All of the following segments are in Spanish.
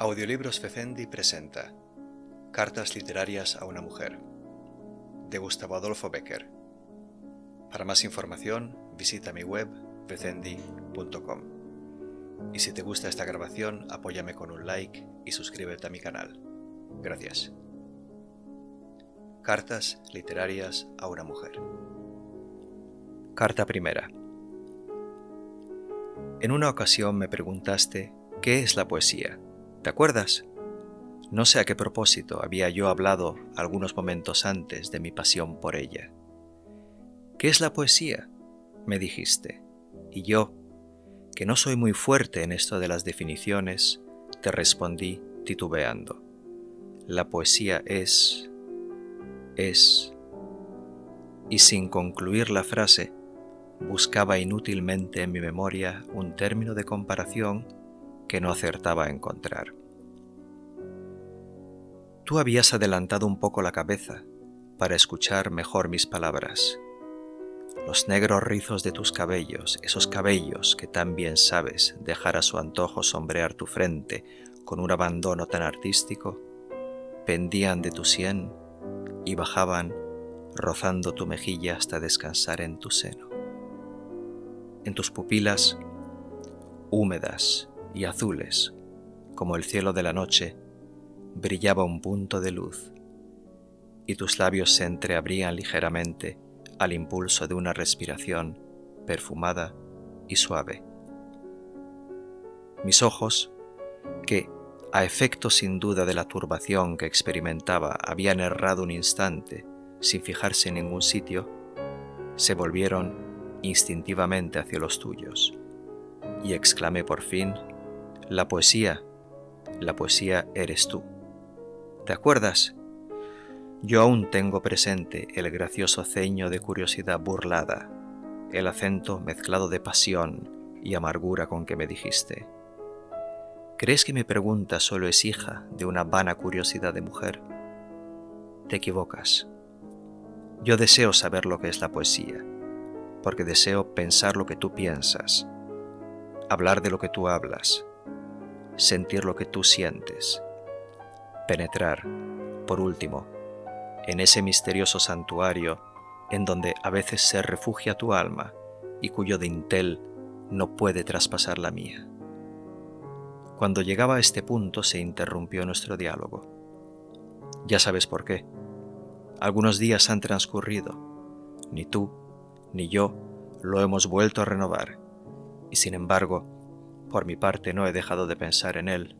Audiolibros Fecendi presenta Cartas literarias a una mujer, de Gustavo Adolfo Bécquer. Para más información, visita mi web fecendi.com. Y si te gusta esta grabación, apóyame con un like y suscríbete a mi canal. Gracias. Cartas literarias a una mujer. Carta primera. En una ocasión me preguntaste ¿qué es la poesía? ¿Te acuerdas? No sé a qué propósito había yo hablado algunos momentos antes de mi pasión por ella. ¿Qué es la poesía?, me dijiste, y yo, que no soy muy fuerte en esto de las definiciones, te respondí titubeando. La poesía es... Y sin concluir la frase, buscaba inútilmente en mi memoria un término de comparación que no acertaba a encontrar. Tú habías adelantado un poco la cabeza para escuchar mejor mis palabras. Los negros rizos de tus cabellos, esos cabellos que tan bien sabes dejar a su antojo sombrear tu frente con un abandono tan artístico, pendían de tu sien y bajaban rozando tu mejilla hasta descansar en tu seno. En tus pupilas, húmedas y azules, como el cielo de la noche, brillaba un punto de luz, y tus labios se entreabrían ligeramente al impulso de una respiración perfumada y suave. Mis ojos, que, a efecto sin duda de la turbación que experimentaba, habían errado un instante sin fijarse en ningún sitio, se volvieron instintivamente hacia los tuyos, y exclamé por fin: la poesía eres tú. ¿Te acuerdas? Yo aún tengo presente el gracioso ceño de curiosidad burlada, el acento mezclado de pasión y amargura con que me dijiste: ¿crees que mi pregunta solo es hija de una vana curiosidad de mujer? Te equivocas. Yo deseo saber lo que es la poesía, porque deseo pensar lo que tú piensas, hablar de lo que tú hablas, sentir lo que tú sientes, penetrar, por último, en ese misterioso santuario en donde a veces se refugia tu alma y cuyo dintel no puede traspasar la mía. Cuando llegaba a este punto se interrumpió nuestro diálogo. Ya sabes por qué. Algunos días han transcurrido. Ni tú ni yo lo hemos vuelto a renovar, y sin embargo, por mi parte no he dejado de pensar en él.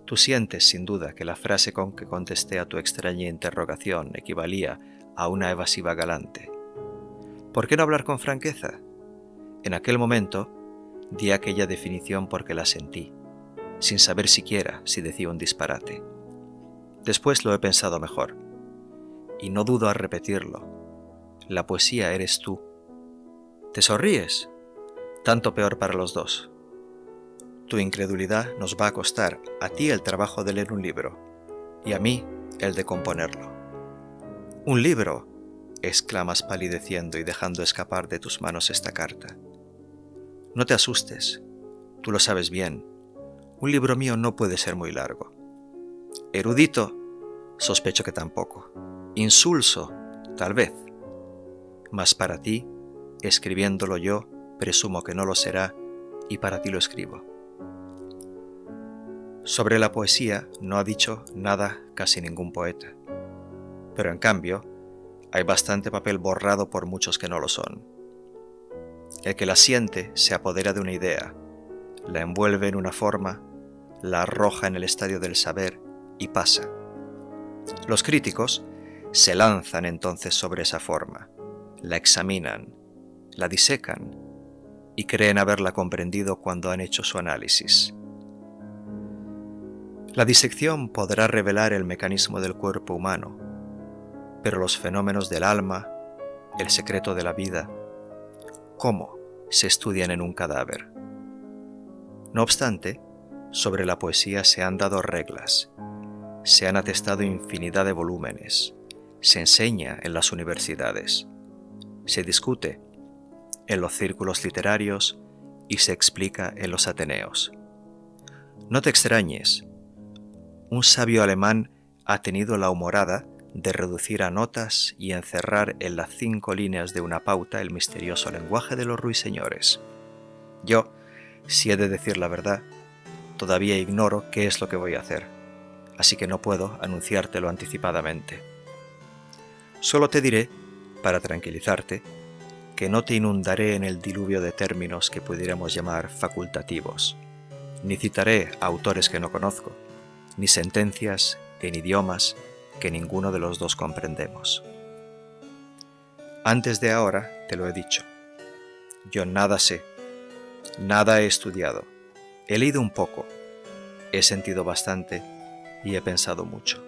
Tú sientes, sin duda, que la frase con que contesté a tu extraña interrogación equivalía a una evasiva galante. ¿Por qué no hablar con franqueza? En aquel momento di aquella definición porque la sentí, sin saber siquiera si decía un disparate. Después lo he pensado mejor, y no dudo a repetirlo. La poesía eres tú. ¿Te sonríes? Tanto peor para los dos. Tu incredulidad nos va a costar a ti el trabajo de leer un libro y a mí el de componerlo. ¿Un libro?, exclamas palideciendo y dejando escapar de tus manos esta carta. No te asustes, tú lo sabes bien. Un libro mío no puede ser muy largo. Erudito, sospecho que tampoco. Insulso, tal vez. Mas para ti, escribiéndolo yo, presumo que no lo será, y para ti lo escribo. Sobre la poesía no ha dicho nada casi ningún poeta, pero en cambio hay bastante papel borrado por muchos que no lo son. El que la siente se apodera de una idea, la envuelve en una forma, la arroja en el estadio del saber y pasa. Los críticos se lanzan entonces sobre esa forma, la examinan, la disecan y creen haberla comprendido cuando han hecho su análisis. La disección podrá revelar el mecanismo del cuerpo humano, pero los fenómenos del alma, el secreto de la vida, ¿cómo se estudian en un cadáver? No obstante, sobre la poesía se han dado reglas, se han atestado infinidad de volúmenes, se enseña en las universidades, se discute en los círculos literarios y se explica en los ateneos. No te extrañes, un sabio alemán ha tenido la humorada de reducir a notas y encerrar en las 5 líneas de una pauta el misterioso lenguaje de los ruiseñores. Yo, si he de decir la verdad, todavía ignoro qué es lo que voy a hacer, así que no puedo anunciártelo anticipadamente. Solo te diré, para tranquilizarte, que no te inundaré en el diluvio de términos que pudiéramos llamar facultativos, ni citaré a autores que no conozco, ni sentencias en idiomas que ninguno de los dos comprendemos. Antes de ahora te lo he dicho, yo nada sé, nada he estudiado, he leído un poco, he sentido bastante y he pensado mucho,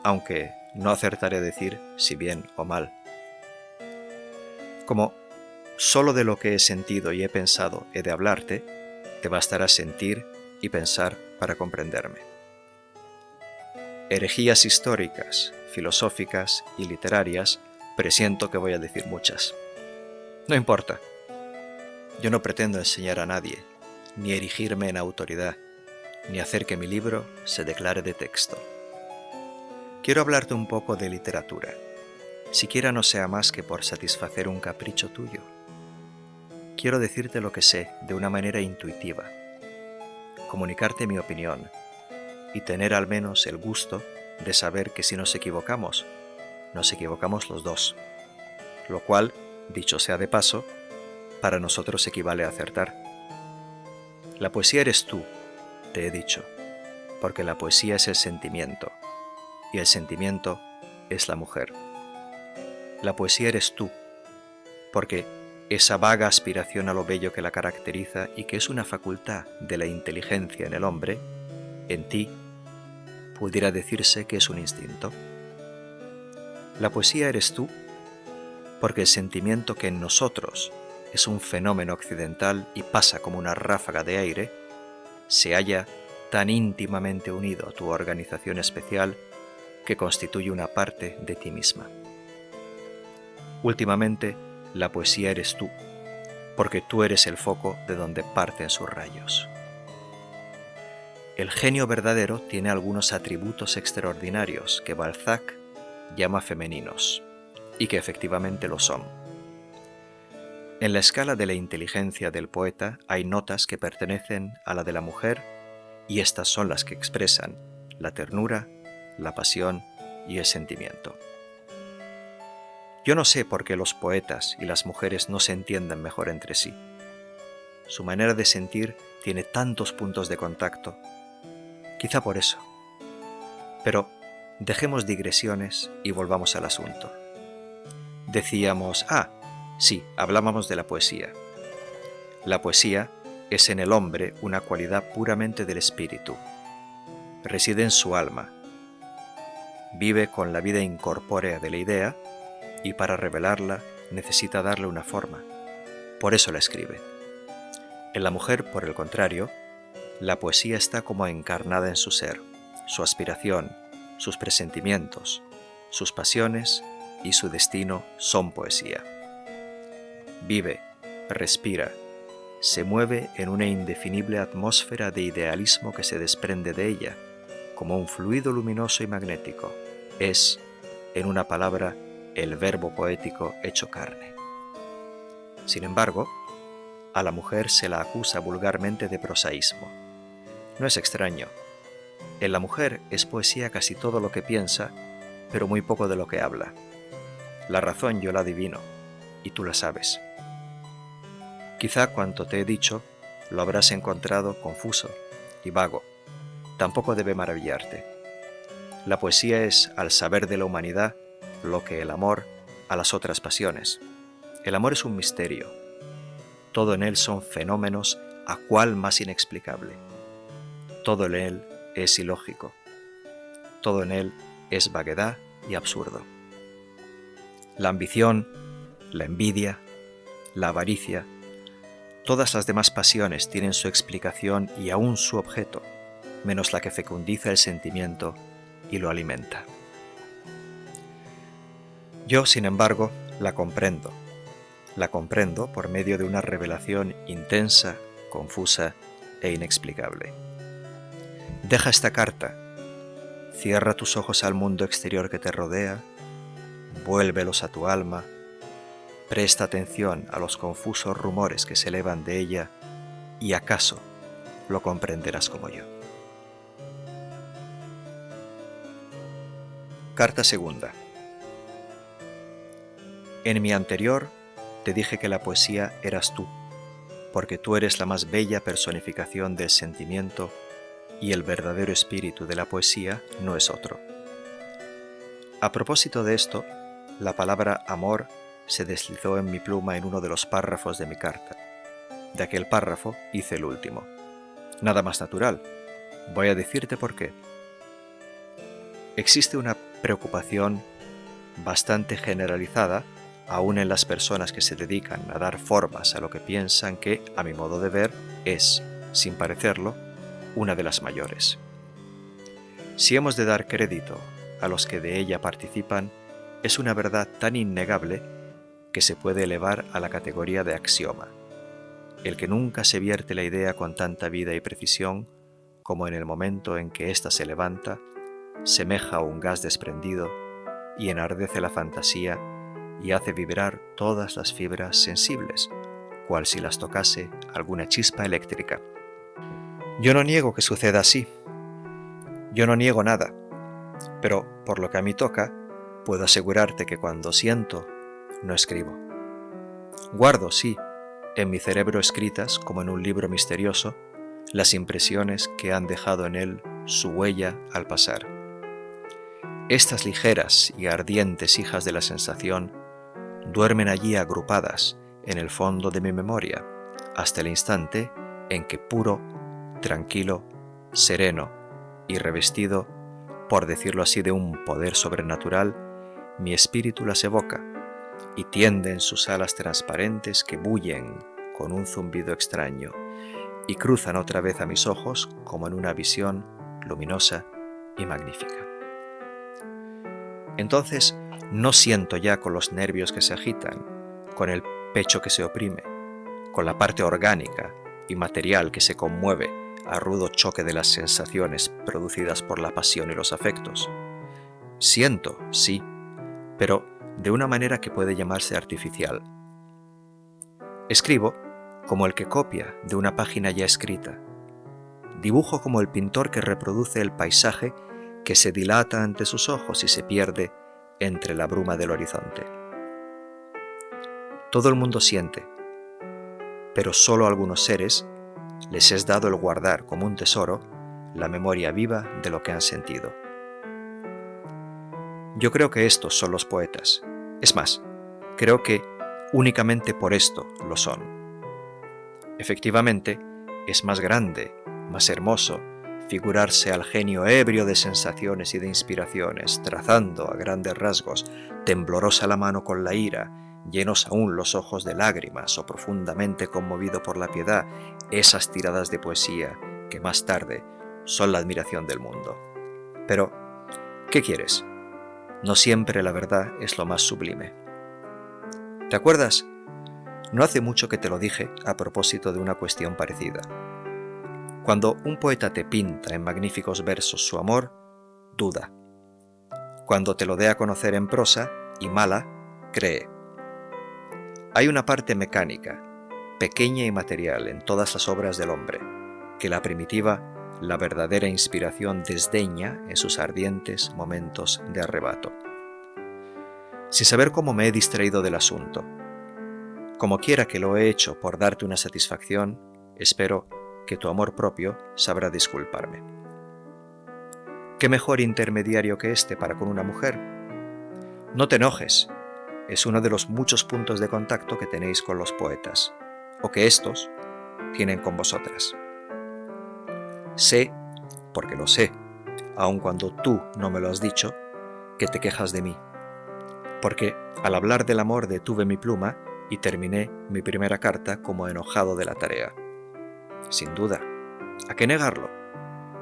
aunque no acertaré a decir si bien o mal. Como solo de lo que he sentido y he pensado he de hablarte, te bastará sentir y pensar para comprenderme. Herejías históricas, filosóficas y literarias, presiento que voy a decir muchas. No importa. Yo no pretendo enseñar a nadie, ni erigirme en autoridad, ni hacer que mi libro se declare de texto. Quiero hablarte un poco de literatura, siquiera no sea más que por satisfacer un capricho tuyo. Quiero decirte lo que sé de una manera intuitiva, comunicarte mi opinión y tener al menos el gusto de saber que si nos equivocamos los dos, lo cual, dicho sea de paso, para nosotros equivale a acertar. La poesía eres tú, te he dicho, porque la poesía es el sentimiento, y el sentimiento es la mujer. La poesía eres tú, porque esa vaga aspiración a lo bello que la caracteriza y que es una facultad de la inteligencia en el hombre, en ti, pudiera decirse que es un instinto. La poesía eres tú, porque el sentimiento que en nosotros es un fenómeno occidental y pasa como una ráfaga de aire, se halla tan íntimamente unido a tu organización especial que constituye una parte de ti misma. Últimamente, la poesía eres tú, porque tú eres el foco de donde parten sus rayos. El genio verdadero tiene algunos atributos extraordinarios que Balzac llama femeninos, y que efectivamente lo son. En la escala de la inteligencia del poeta hay notas que pertenecen a la de la mujer, y estas son las que expresan la ternura, la pasión y el sentimiento. Yo no sé por qué los poetas y las mujeres no se entienden mejor entre sí. Su manera de sentir tiene tantos puntos de contacto. Quizá por eso. Pero dejemos digresiones y volvamos al asunto. Decíamos, sí, hablábamos de la poesía. La poesía es en el hombre una cualidad puramente del espíritu. Reside en su alma. Vive con la vida incorpórea de la idea y para revelarla necesita darle una forma. Por eso la escribe. En la mujer, por el contrario, la poesía está como encarnada en su ser, su aspiración, sus presentimientos, sus pasiones y su destino son poesía. Vive, respira, se mueve en una indefinible atmósfera de idealismo que se desprende de ella, como un fluido luminoso y magnético. Es, en una palabra, el verbo poético hecho carne. Sin embargo, a la mujer se la acusa vulgarmente de prosaísmo. No es extraño. En la mujer es poesía casi todo lo que piensa, pero muy poco de lo que habla. La razón yo la adivino, y tú la sabes. Quizá cuanto te he dicho lo habrás encontrado confuso y vago. Tampoco debe maravillarte. La poesía es al saber de la humanidad lo que el amor a las otras pasiones. El amor es un misterio. Todo en él son fenómenos a cual más inexplicable. Todo en él es ilógico. Todo en él es vaguedad y absurdo. La ambición, la envidia, la avaricia, todas las demás pasiones tienen su explicación y aún su objeto, menos la que fecundiza el sentimiento y lo alimenta. Yo, sin embargo, la comprendo. La comprendo por medio de una revelación intensa, confusa e inexplicable. Deja esta carta, cierra tus ojos al mundo exterior que te rodea, vuélvelos a tu alma, presta atención a los confusos rumores que se elevan de ella y acaso lo comprenderás como yo. Carta segunda. En mi anterior te dije que la poesía eras tú, porque tú eres la más bella personificación del sentimiento y el verdadero espíritu de la poesía no es otro. A propósito de esto, la palabra amor se deslizó en mi pluma en uno de los párrafos de mi carta. De aquel párrafo hice el último. Nada más natural. Voy a decirte por qué. Existe una preocupación bastante generalizada, aún en las personas que se dedican a dar formas a lo que piensan que, a mi modo de ver, es, sin parecerlo, una de las mayores. Si hemos de dar crédito a los que de ella participan, es una verdad tan innegable que se puede elevar a la categoría de axioma. El que nunca se vierte la idea con tanta vida y precisión como en el momento en que ésta se levanta, semeja a un gas desprendido y enardece la fantasía y hace vibrar todas las fibras sensibles, cual si las tocase alguna chispa eléctrica. Yo no niego que suceda así. Yo no niego nada, pero por lo que a mí toca, puedo asegurarte que cuando siento, no escribo. Guardo, sí, en mi cerebro escritas, como en un libro misterioso, las impresiones que han dejado en él su huella al pasar. Estas ligeras y ardientes hijas de la sensación duermen allí agrupadas en el fondo de mi memoria, hasta el instante en que puro, tranquilo, sereno y revestido, por decirlo así, de un poder sobrenatural, mi espíritu las evoca y tiende en sus alas transparentes que bullen con un zumbido extraño y cruzan otra vez a mis ojos como en una visión luminosa y magnífica. Entonces no siento ya con los nervios que se agitan, con el pecho que se oprime, con la parte orgánica y material que se conmueve a rudo choque de las sensaciones producidas por la pasión y los afectos. Siento, sí, pero de una manera que puede llamarse artificial. Escribo como el que copia de una página ya escrita. Dibujo como el pintor que reproduce el paisaje que se dilata ante sus ojos y se pierde entre la bruma del horizonte. Todo el mundo siente, pero solo a algunos seres les es dado el guardar como un tesoro la memoria viva de lo que han sentido. Yo creo que estos son los poetas. Es más, creo que únicamente por esto lo son. Efectivamente, es más grande, más hermoso, figurarse al genio ebrio de sensaciones y de inspiraciones, trazando a grandes rasgos, temblorosa la mano con la ira, llenos aún los ojos de lágrimas o profundamente conmovido por la piedad, esas tiradas de poesía que más tarde son la admiración del mundo. Pero, ¿qué quieres? No siempre la verdad es lo más sublime. ¿Te acuerdas? No hace mucho que te lo dije a propósito de una cuestión parecida. Cuando un poeta te pinta en magníficos versos su amor, duda. Cuando te lo dé a conocer en prosa, y mala, cree. Hay una parte mecánica, pequeña y material en todas las obras del hombre, que la primitiva, la verdadera inspiración desdeña en sus ardientes momentos de arrebato. Sin saber cómo me he distraído del asunto. Como quiera que lo he hecho por darte una satisfacción, espero que tu amor propio sabrá disculparme. ¿Qué mejor intermediario que este para con una mujer? No te enojes, es uno de los muchos puntos de contacto que tenéis con los poetas, o que éstos tienen con vosotras. Sé, porque lo sé, aun cuando tú no me lo has dicho, que te quejas de mí, porque al hablar del amor detuve mi pluma y terminé mi primera carta como enojado de la tarea. Sin duda, ¿a qué negarlo?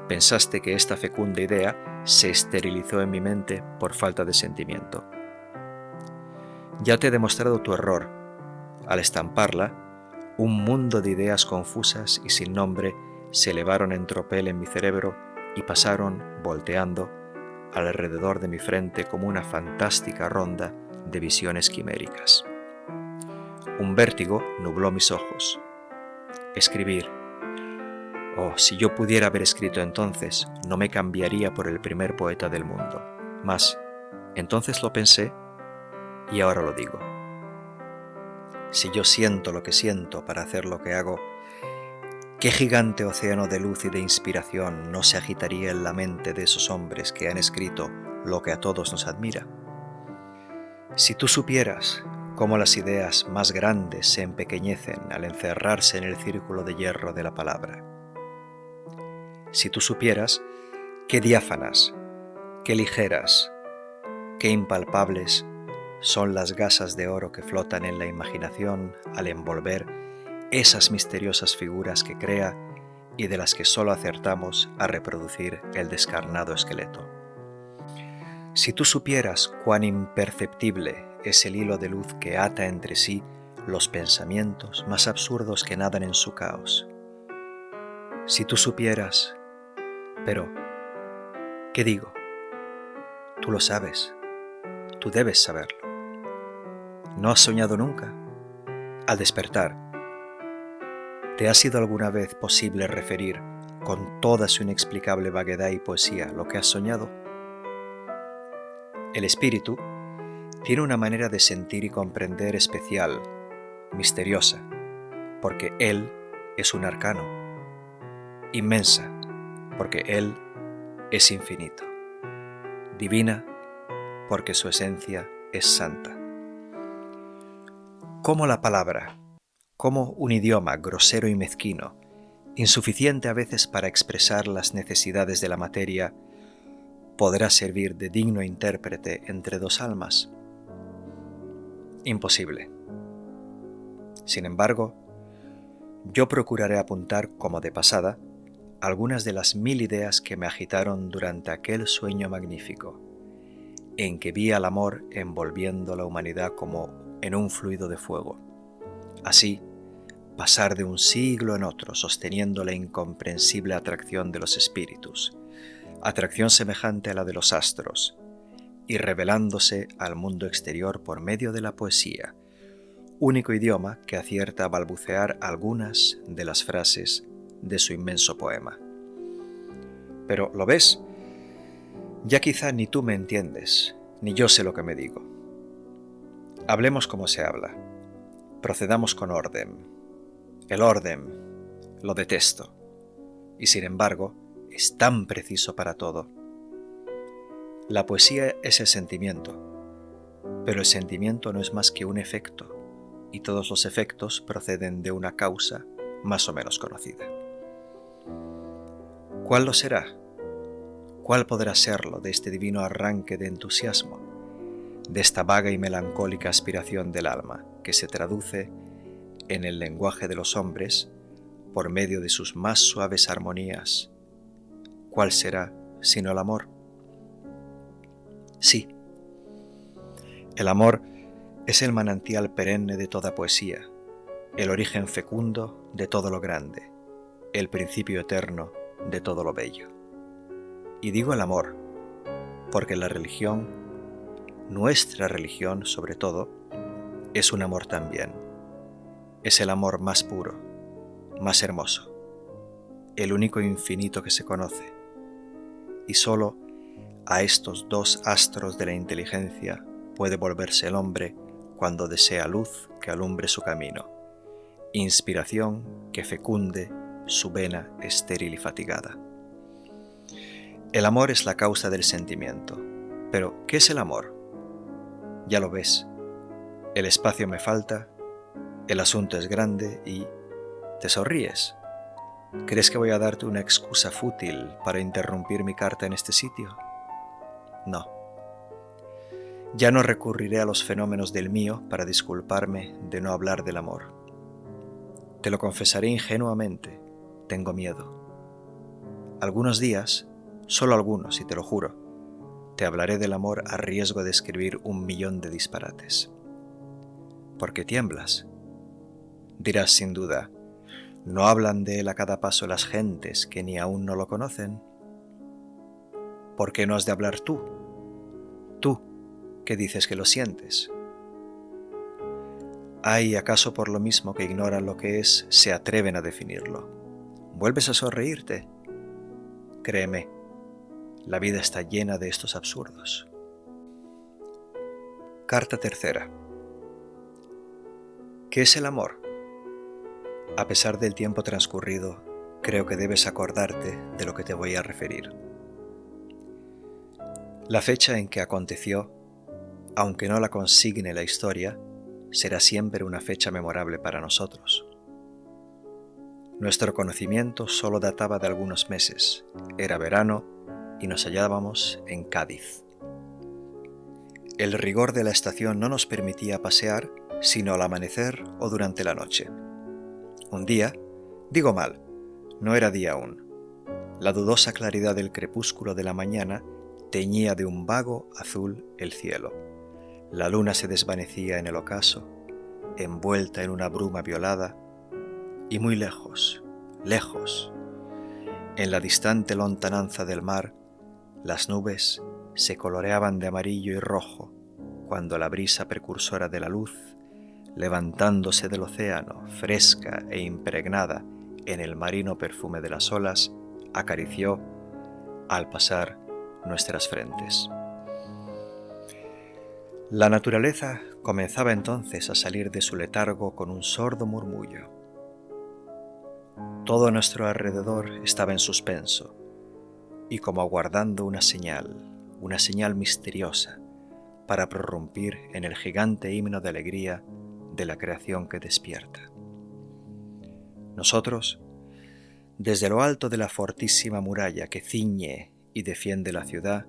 Pensaste que esta fecunda idea se esterilizó en mi mente por falta de sentimiento. Ya te he demostrado tu error. Al estamparla, un mundo de ideas confusas y sin nombre se elevaron en tropel en mi cerebro y pasaron, volteando, alrededor de mi frente como una fantástica ronda de visiones quiméricas. Un vértigo nubló mis ojos. Escribir. Oh, si yo pudiera haber escrito entonces, no me cambiaría por el primer poeta del mundo. Mas, entonces lo pensé y ahora lo digo. Si yo siento lo que siento para hacer lo que hago, ¿qué gigante océano de luz y de inspiración no se agitaría en la mente de esos hombres que han escrito lo que a todos nos admira? Si tú supieras cómo las ideas más grandes se empequeñecen al encerrarse en el círculo de hierro de la palabra. Si tú supieras qué diáfanas, qué ligeras, qué impalpables son las gasas de oro que flotan en la imaginación al envolver esas misteriosas figuras que crea y de las que solo acertamos a reproducir el descarnado esqueleto. Si tú supieras cuán imperceptible es el hilo de luz que ata entre sí los pensamientos más absurdos que nadan en su caos. Si tú supieras... Pero, ¿qué digo? Tú lo sabes. Tú debes saberlo. ¿No has soñado nunca? Al despertar, ¿te ha sido alguna vez posible referir con toda su inexplicable vaguedad y poesía lo que has soñado? El espíritu tiene una manera de sentir y comprender especial, misteriosa, porque él es un arcano, inmensa, porque él es infinito, divina, porque su esencia es santa. ¿Cómo la palabra, como un idioma grosero y mezquino, insuficiente a veces para expresar las necesidades de la materia, podrá servir de digno intérprete entre dos almas? Imposible. Sin embargo, yo procuraré apuntar como de pasada algunas de las 1000 ideas que me agitaron durante aquel sueño magnífico, en que vi al amor envolviendo la humanidad como en un fluido de fuego. Así, pasar de un siglo en otro sosteniendo la incomprensible atracción de los espíritus, atracción semejante a la de los astros, y revelándose al mundo exterior por medio de la poesía, único idioma que acierta a balbucear algunas de las frases de su inmenso poema. Pero, ¿lo ves? Ya quizá ni tú me entiendes, ni yo sé lo que me digo. Hablemos como se habla. Procedamos con orden. El orden lo detesto, y sin embargo es tan preciso para todo. La poesía es el sentimiento, pero el sentimiento no es más que un efecto, y todos los efectos proceden de una causa más o menos conocida. ¿Cuál lo será? ¿Cuál podrá serlo de este divino arranque de entusiasmo, de esta vaga y melancólica aspiración del alma que se traduce en el lenguaje de los hombres por medio de sus más suaves armonías? ¿Cuál será sino el amor? Sí, el amor es el manantial perenne de toda poesía, el origen fecundo de todo lo grande, el principio eterno de todo lo bello. Y digo el amor, porque la religión, nuestra religión sobre todo, es un amor también. Es el amor más puro, más hermoso, el único infinito que se conoce. Y solo a estos dos astros de la inteligencia puede volverse el hombre cuando desea luz que alumbre su camino, inspiración que fecunde su vena estéril y fatigada. El amor es la causa del sentimiento. Pero, ¿qué es el amor? Ya lo ves. El espacio me falta, el asunto es grande y... ¿te sonríes? ¿Crees que voy a darte una excusa fútil para interrumpir mi carta en este sitio? No. Ya no recurriré a los fenómenos del mío para disculparme de no hablar del amor. Te lo confesaré ingenuamente, tengo miedo. Algunos días, solo algunos, y te lo juro, te hablaré del amor a riesgo de escribir 1.000.000 de disparates. ¿Por qué tiemblas? Dirás sin duda, ¿no hablan de él a cada paso las gentes que ni aún no lo conocen? ¿por qué no has de hablar tú? Tú, que dices que lo sientes. Ay, ¿acaso por lo mismo que ignoran lo que es, se atreven a definirlo? ¿Vuelves a sonreírte? Créeme, la vida está llena de estos absurdos. Carta tercera. ¿Qué es el amor? A pesar del tiempo transcurrido, creo que debes acordarte de lo que te voy a referir. La fecha en que aconteció, aunque no la consigne la historia, será siempre una fecha memorable para nosotros. Nuestro conocimiento solo databa de algunos meses, era verano y nos hallábamos en Cádiz. El rigor de la estación no nos permitía pasear sino al amanecer o durante la noche. Un día, digo mal, no era día aún. La dudosa claridad del crepúsculo de la mañana teñía de un vago azul el cielo. La luna se desvanecía en el ocaso, envuelta en una bruma violada, y muy lejos, lejos, en la distante lontananza del mar, las nubes se coloreaban de amarillo y rojo cuando la brisa precursora de la luz, levantándose del océano, fresca e impregnada en el marino perfume de las olas, acarició, al pasar, nuestras frentes. La naturaleza comenzaba entonces a salir de su letargo con un sordo murmullo. Todo a nuestro alrededor estaba en suspenso, y como aguardando una señal misteriosa, para prorrumpir en el gigante himno de alegría de la creación que despierta. Nosotros, desde lo alto de la fortísima muralla que ciñe y defiende la ciudad,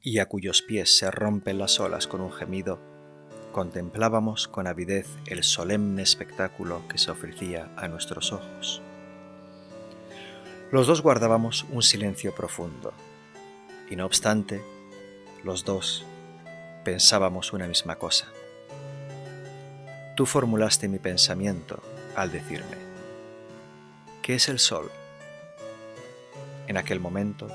y a cuyos pies se rompen las olas con un gemido, contemplábamos con avidez el solemne espectáculo que se ofrecía a nuestros ojos. Los dos guardábamos un silencio profundo, y no obstante, los dos pensábamos una misma cosa. Tú formulaste mi pensamiento al decirme: ¿qué es el sol? En aquel momento,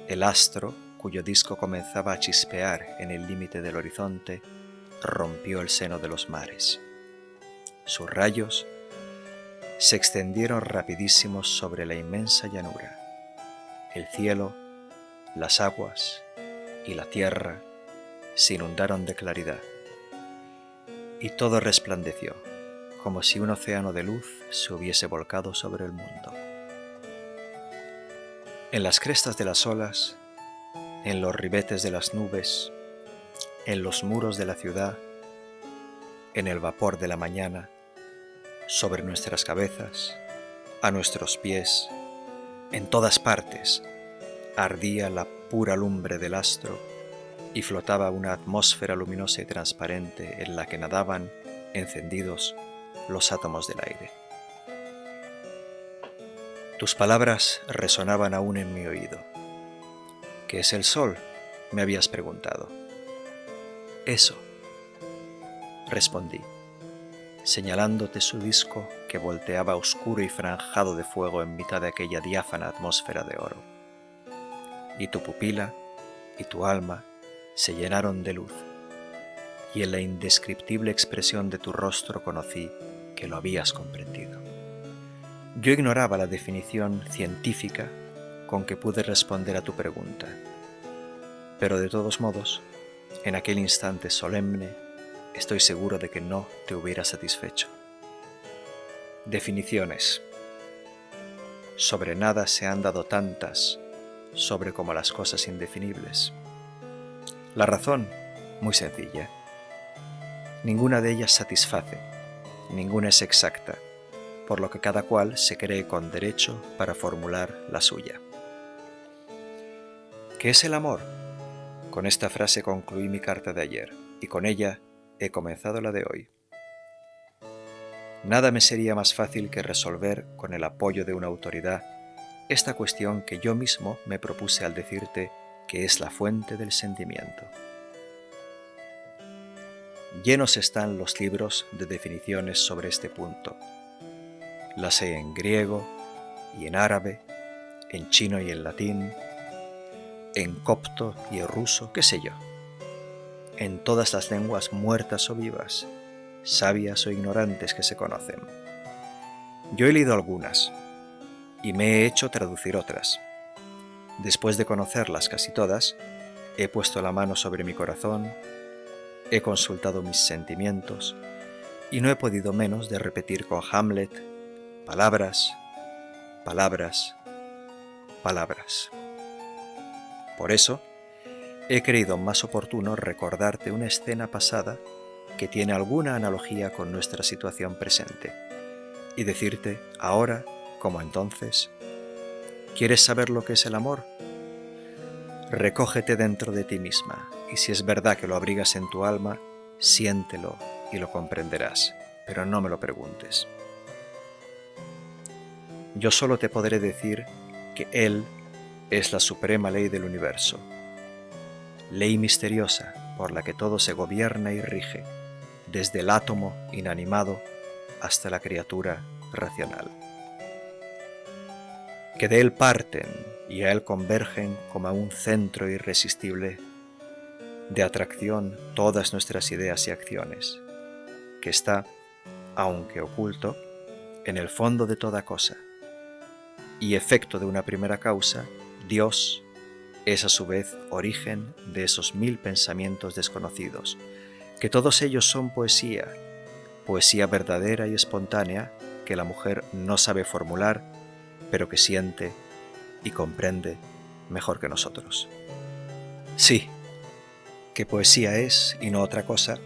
el astro, cuyo disco comenzaba a chispear en el límite del horizonte, rompió el seno de los mares. Sus rayos se extendieron rapidísimos sobre la inmensa llanura. El cielo, las aguas y la tierra se inundaron de claridad, y todo resplandeció, como si un océano de luz se hubiese volcado sobre el mundo. En las crestas de las olas, en los ribetes de las nubes, en los muros de la ciudad, en el vapor de la mañana, sobre nuestras cabezas, a nuestros pies, en todas partes, ardía la pura lumbre del astro y flotaba una atmósfera luminosa y transparente en la que nadaban, encendidos, los átomos del aire. Tus palabras resonaban aún en mi oído. ¿Qué es el sol?, me habías preguntado. Eso, respondí, señalándote su disco que volteaba oscuro y franjado de fuego en mitad de aquella diáfana atmósfera de oro. Y tu pupila y tu alma se llenaron de luz, y en la indescriptible expresión de tu rostro conocí que lo habías comprendido. Yo ignoraba la definición científica con que pude responder a tu pregunta, pero de todos modos, en aquel instante solemne, estoy seguro de que no te hubiera satisfecho. Definiciones. Sobre nada se han dado tantas, sobre como las cosas indefinibles. La razón, muy sencilla. Ninguna de ellas satisface, ninguna es exacta, por lo que cada cual se cree con derecho para formular la suya. ¿Qué es el amor? Con esta frase concluí mi carta de ayer, y con ella he comenzado la de hoy. Nada me sería más fácil que resolver, con el apoyo de una autoridad, esta cuestión que yo mismo me propuse al decirte que es la fuente del sentimiento. Llenos están los libros de definiciones sobre este punto. Las hay en griego y en árabe, en chino y en latín, en copto y ruso, qué sé yo, en todas las lenguas muertas o vivas, sabias o ignorantes que se conocen. Yo he leído algunas y me he hecho traducir otras. Después de conocerlas casi todas, he puesto la mano sobre mi corazón, he consultado mis sentimientos y no he podido menos de repetir con Hamlet: palabras, palabras, palabras. Por eso, he creído más oportuno recordarte una escena pasada que tiene alguna analogía con nuestra situación presente y decirte, ahora como entonces: ¿quieres saber lo que es el amor? Recógete dentro de ti misma, y si es verdad que lo abrigas en tu alma, siéntelo y lo comprenderás, pero no me lo preguntes. Yo solo te podré decir que Él es la suprema ley del universo, ley misteriosa por la que todo se gobierna y rige, desde el átomo inanimado hasta la criatura racional. Que de Él parten y a Él convergen como a un centro irresistible de atracción todas nuestras ideas y acciones, que está, aunque oculto, en el fondo de toda cosa, y efecto de una primera causa, Dios es a su vez origen de esos 1000 pensamientos desconocidos, que todos ellos son poesía, poesía verdadera y espontánea que la mujer no sabe formular, pero que siente y comprende mejor que nosotros. Sí, que poesía es, y no otra cosa,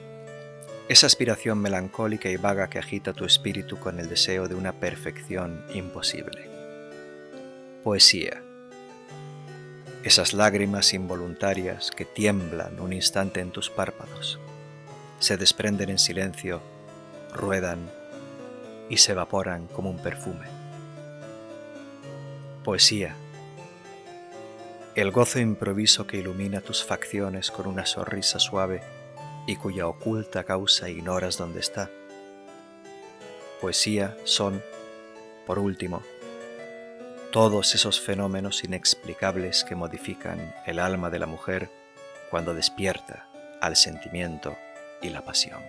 esa aspiración melancólica y vaga que agita tu espíritu con el deseo de una perfección imposible. Poesía. Esas lágrimas involuntarias que tiemblan un instante en tus párpados, se desprenden en silencio, ruedan y se evaporan como un perfume. Poesía. El gozo improviso que ilumina tus facciones con una sonrisa suave y cuya oculta causa ignoras dónde está. Poesía son, por último, todos esos fenómenos inexplicables que modifican el alma de la mujer cuando despierta al sentimiento y la pasión.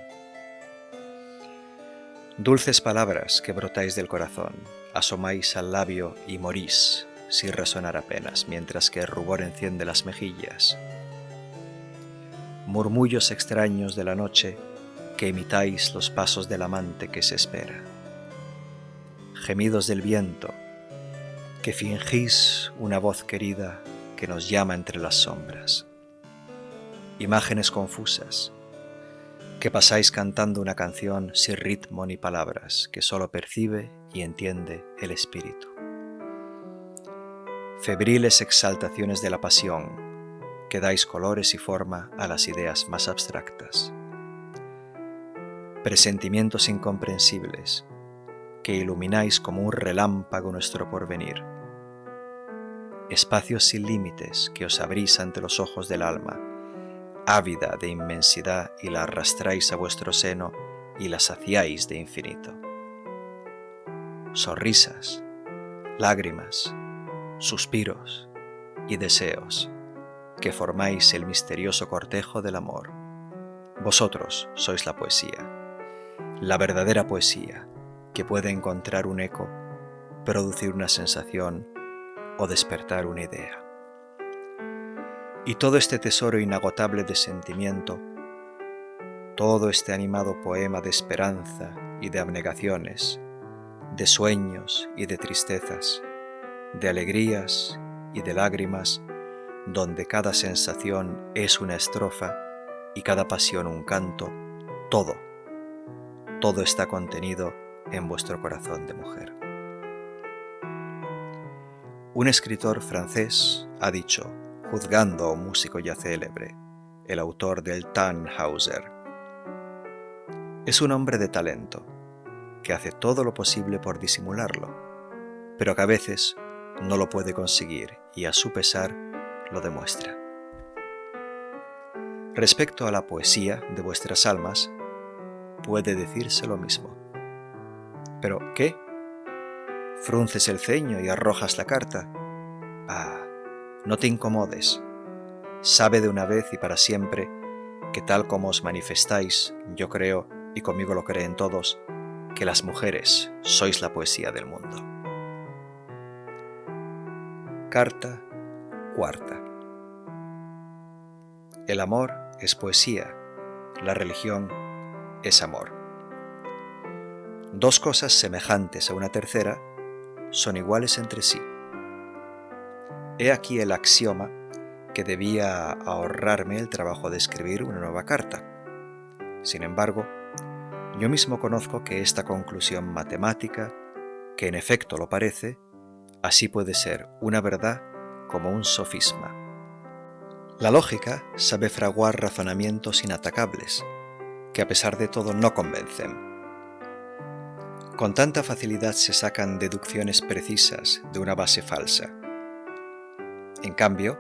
Dulces palabras que brotáis del corazón, asomáis al labio y morís sin resonar apenas, mientras que el rubor enciende las mejillas. Murmullos extraños de la noche que imitáis los pasos del amante que se espera. Gemidos del viento que fingís una voz querida que nos llama entre las sombras. Imágenes confusas que pasáis cantando una canción sin ritmo ni palabras que solo percibe y entiende el espíritu. Febriles exaltaciones de la pasión que dais colores y forma a las ideas más abstractas. Presentimientos incomprensibles que ilumináis como un relámpago nuestro porvenir. Espacios sin límites que os abrís ante los ojos del alma, ávida de inmensidad, y la arrastráis a vuestro seno y la saciáis de infinito. Sonrisas, lágrimas, suspiros y deseos que formáis el misterioso cortejo del amor. Vosotros sois la poesía, la verdadera poesía que puede encontrar un eco, producir una sensación o despertar una idea. Y todo este tesoro inagotable de sentimiento, todo este animado poema de esperanza y de abnegaciones, de sueños y de tristezas, de alegrías y de lágrimas, donde cada sensación es una estrofa y cada pasión un canto, todo está contenido en vuestro corazón de mujer. Un escritor francés ha dicho, juzgando a un músico ya célebre, el autor del Tannhäuser: es un hombre de talento, que hace todo lo posible por disimularlo, pero que a veces no lo puede conseguir y a su pesar lo demuestra. Respecto a la poesía de vuestras almas, puede decirse lo mismo. ¿Pero qué? ¿Frunces el ceño y arrojas la carta? Ah, no te incomodes, sabe de una vez y para siempre que tal como os manifestáis, yo creo, y conmigo lo creen todos, que las mujeres sois la poesía del mundo. Carta cuarta. El amor es poesía, la religión es amor. Dos cosas semejantes a una tercera son iguales entre sí. He aquí el axioma que debía ahorrarme el trabajo de escribir una nueva carta. Sin embargo, yo mismo conozco que esta conclusión matemática, que en efecto lo parece, así puede ser una verdad como un sofisma. La lógica sabe fraguar razonamientos inatacables, que a pesar de todo no convencen. Con tanta facilidad se sacan deducciones precisas de una base falsa. En cambio,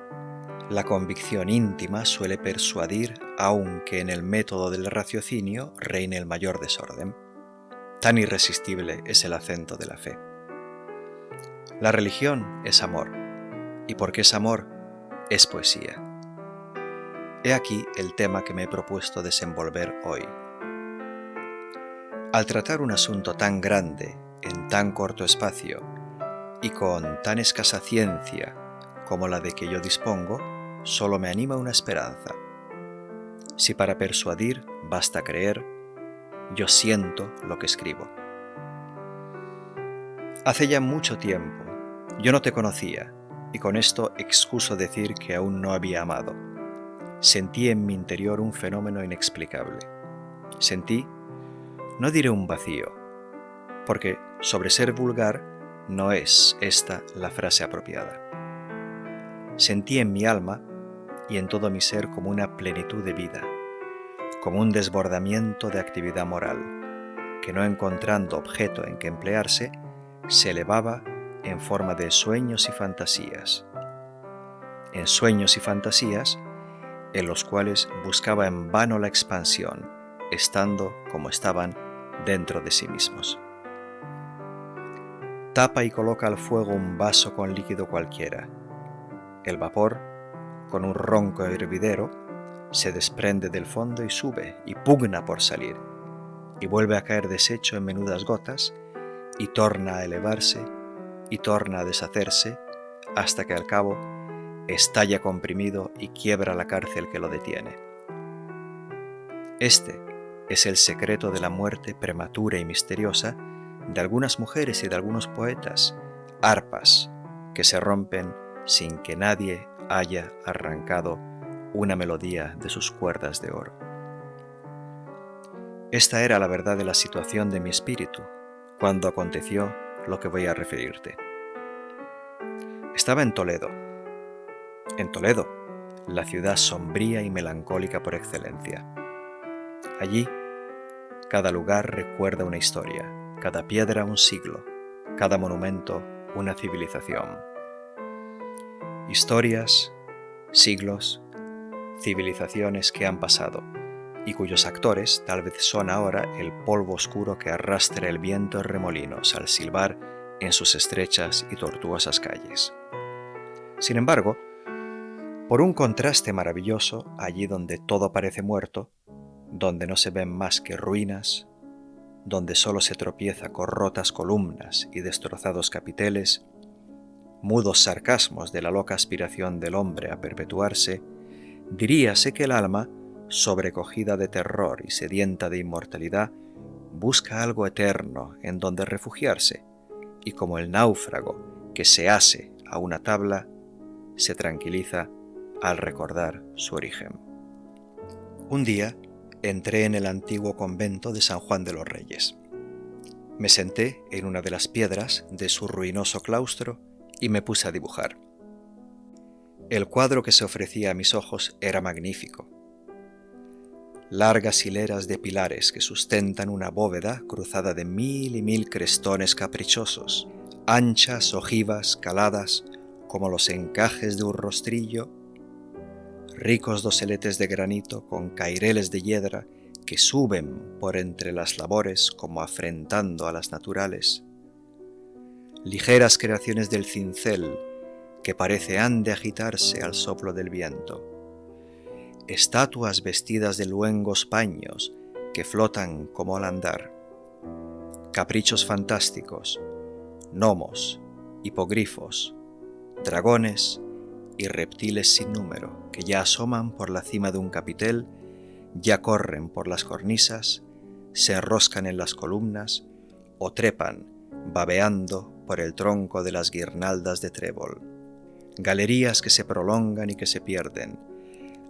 la convicción íntima suele persuadir aunque en el método del raciocinio reine el mayor desorden. Tan irresistible es el acento de la fe. La religión es amor, y porque es amor, es poesía. He aquí el tema que me he propuesto desenvolver hoy. Al tratar un asunto tan grande, en tan corto espacio, y con tan escasa ciencia como la de que yo dispongo, solo me anima una esperanza. Si para persuadir basta creer, yo siento lo que escribo. Hace ya mucho tiempo, yo no te conocía, y con esto excuso decir que aún no había amado. Sentí en mi interior un fenómeno inexplicable. Sentí, no diré un vacío, porque sobre ser vulgar no es esta la frase apropiada. Sentí en mi alma y en todo mi ser como una plenitud de vida, como un desbordamiento de actividad moral, que no encontrando objeto en que emplearse, se elevaba en forma de sueños y fantasías. En sueños y fantasías, en los cuales buscaba en vano la expansión, estando como estaban dentro de sí mismos. Tapa y coloca al fuego un vaso con líquido cualquiera. El vapor, con un ronco hervidero, se desprende del fondo y sube y pugna por salir, y vuelve a caer deshecho en menudas gotas, y torna a elevarse, y torna a deshacerse, hasta que al cabo estalla comprimido y quiebra la cárcel que lo detiene. Este es el secreto de la muerte prematura y misteriosa de algunas mujeres y de algunos poetas, arpas que se rompen sin que nadie haya arrancado una melodía de sus cuerdas de oro. Esta era la verdad de la situación de mi espíritu cuando aconteció lo que voy a referirte. Estaba en Toledo, la ciudad sombría y melancólica por excelencia. Allí, cada lugar recuerda una historia, cada piedra un siglo, cada monumento una civilización. Historias, siglos, civilizaciones que han pasado y cuyos actores tal vez son ahora el polvo oscuro que arrastra el viento en remolinos al silbar en sus estrechas y tortuosas calles. Sin embargo, por un contraste maravilloso, allí donde todo parece muerto, donde no se ven más que ruinas, donde solo se tropieza con rotas columnas y destrozados capiteles, mudos sarcasmos de la loca aspiración del hombre a perpetuarse, diríase que el alma, sobrecogida de terror y sedienta de inmortalidad, busca algo eterno en donde refugiarse, y como el náufrago que se ase a una tabla, se tranquiliza al recordar su origen. Un día entré en el antiguo convento de San Juan de los Reyes. Me senté en una de las piedras de su ruinoso claustro y me puse a dibujar. El cuadro que se ofrecía a mis ojos era magnífico. Largas hileras de pilares que sustentan una bóveda cruzada de mil y mil crestones caprichosos, anchas ojivas caladas como los encajes de un rostrillo, ricos doseletes de granito con caireles de hiedra que suben por entre las labores como afrentando a las naturales, ligeras creaciones del cincel que parece han de agitarse al soplo del viento, estatuas vestidas de luengos paños que flotan como al andar, caprichos fantásticos, gnomos, hipogrifos, dragones y reptiles sin número que ya asoman por la cima de un capitel, ya corren por las cornisas, se enroscan en las columnas o trepan, babeando por el tronco de las guirnaldas de trébol. Galerías que se prolongan y que se pierden,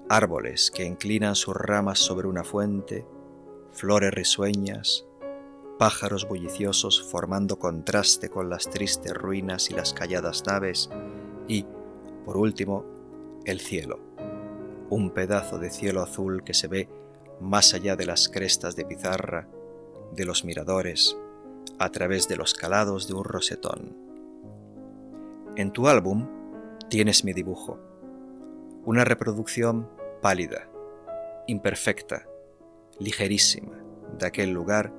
árboles que inclinan sus ramas sobre una fuente, flores risueñas, pájaros bulliciosos formando contraste con las tristes ruinas y las calladas naves y, por último, el cielo, un pedazo de cielo azul que se ve más allá de las crestas de pizarra, de los miradores, a través de los calados de un rosetón. En tu álbum tienes mi dibujo, una reproducción pálida, imperfecta, ligerísima de aquel lugar,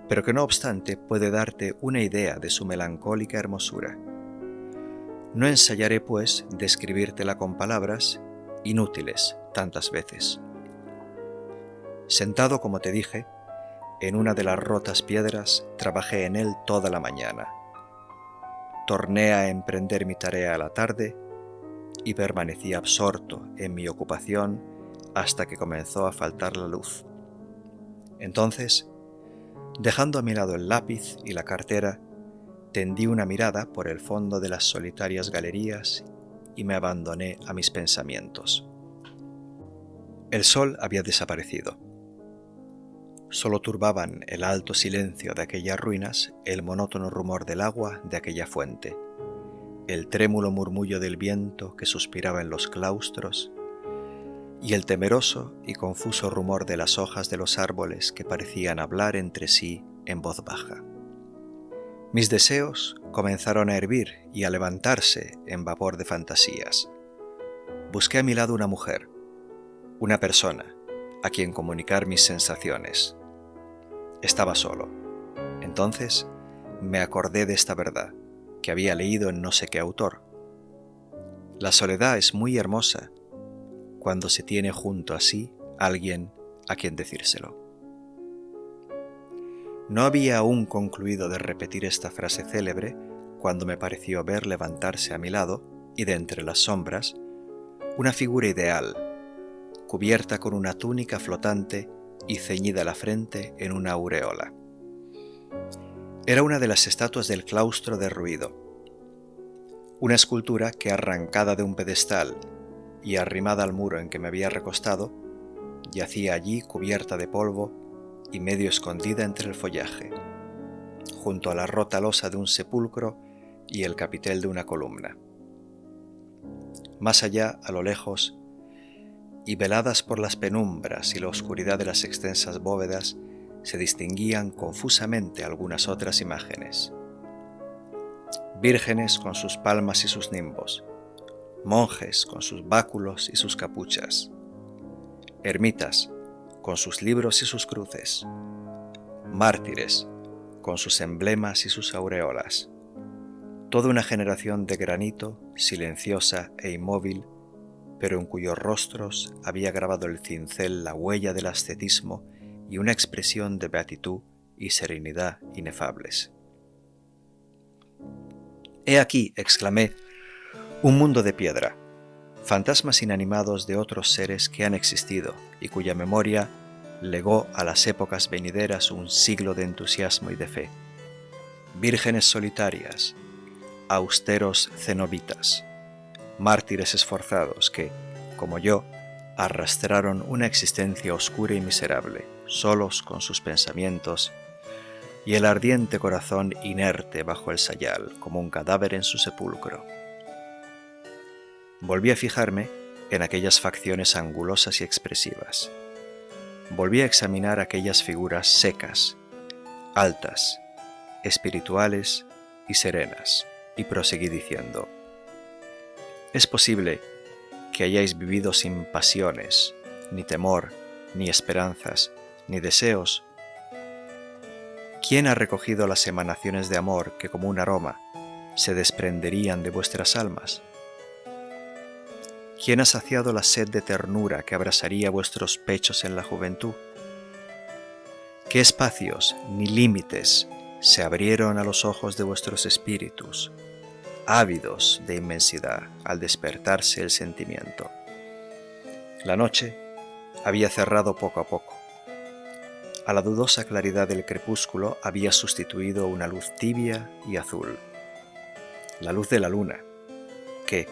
pero que no obstante puede darte una idea de su melancólica hermosura. No ensayaré, pues, describírtela con palabras inútiles tantas veces. Sentado, como te dije, en una de las rotas piedras, trabajé en él toda la mañana. Torné a emprender mi tarea a la tarde y permanecí absorto en mi ocupación hasta que comenzó a faltar la luz. Entonces, dejando a mi lado el lápiz y la cartera, tendí una mirada por el fondo de las solitarias galerías y me abandoné a mis pensamientos. El sol había desaparecido. Solo turbaban el alto silencio de aquellas ruinas el monótono rumor del agua de aquella fuente, el trémulo murmullo del viento que suspiraba en los claustros y el temeroso y confuso rumor de las hojas de los árboles que parecían hablar entre sí en voz baja. Mis deseos comenzaron a hervir y a levantarse en vapor de fantasías. Busqué a mi lado una mujer, una persona, a quien comunicar mis sensaciones. Estaba solo. Entonces me acordé de esta verdad que había leído en no sé qué autor. La soledad es muy hermosa cuando se tiene junto a sí alguien a quien decírselo. No había aún concluido de repetir esta frase célebre cuando me pareció ver levantarse a mi lado y de entre las sombras una figura ideal, cubierta con una túnica flotante y ceñida la frente en una aureola. Era una de las estatuas del claustro derruido, una escultura que, arrancada de un pedestal y arrimada al muro en que me había recostado, yacía allí cubierta de polvo y medio escondida entre el follaje, junto a la rota losa de un sepulcro y el capitel de una columna. Más allá, a lo lejos, y veladas por las penumbras y la oscuridad de las extensas bóvedas, se distinguían confusamente algunas otras imágenes. Vírgenes con sus palmas y sus nimbos, monjes con sus báculos y sus capuchas, ermitas con sus libros y sus cruces, mártires con sus emblemas y sus aureolas, toda una generación de granito, silenciosa e inmóvil, pero en cuyos rostros había grabado el cincel la huella del ascetismo y una expresión de beatitud y serenidad inefables. «He aquí», exclamé, «un mundo de piedra, fantasmas inanimados de otros seres que han existido y cuya memoria legó a las épocas venideras un siglo de entusiasmo y de fe. Vírgenes solitarias, austeros cenobitas, mártires esforzados que, como yo, arrastraron una existencia oscura y miserable, solos con sus pensamientos, y el ardiente corazón inerte bajo el sayal, como un cadáver en su sepulcro. Volví a fijarme en aquellas facciones angulosas y expresivas. Volví a examinar aquellas figuras secas, altas, espirituales y serenas, y proseguí diciendo: «Es posible que hayáis vivido sin pasiones, ni temor, ni esperanzas, ni deseos. ¿Quién ha recogido las emanaciones de amor que, como un aroma, se desprenderían de vuestras almas? ¿Quién ha saciado la sed de ternura que abrasaría vuestros pechos en la juventud? ¿Qué espacios ni límites se abrieron a los ojos de vuestros espíritus, ávidos de inmensidad al despertarse el sentimiento? La noche había cerrado poco a poco. A la dudosa claridad del crepúsculo había sustituido una luz tibia y azul, la luz de la luna, que,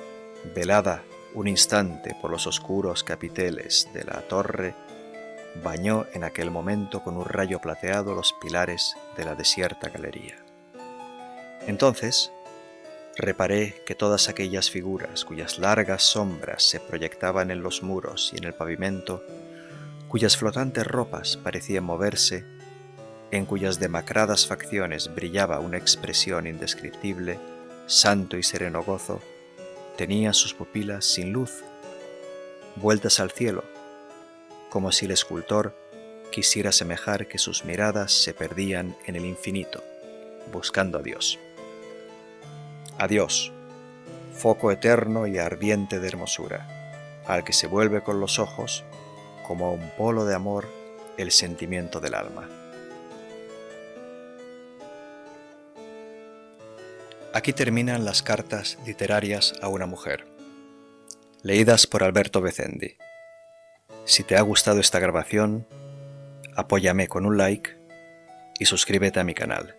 velada un instante por los oscuros capiteles de la torre, bañó en aquel momento con un rayo plateado los pilares de la desierta galería. Entonces, reparé que todas aquellas figuras cuyas largas sombras se proyectaban en los muros y en el pavimento, cuyas flotantes ropas parecían moverse, en cuyas demacradas facciones brillaba una expresión indescriptible, santo y sereno gozo, tenía sus pupilas sin luz, vueltas al cielo, como si el escultor quisiera semejar que sus miradas se perdían en el infinito, buscando a Dios. A Dios, foco eterno y ardiente de hermosura, al que se vuelve con los ojos, como a un polo de amor, el sentimiento del alma. Aquí terminan las cartas literarias a una mujer, leídas por Alberto Becendi. Si te ha gustado esta grabación, apóyame con un like y suscríbete a mi canal.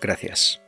Gracias.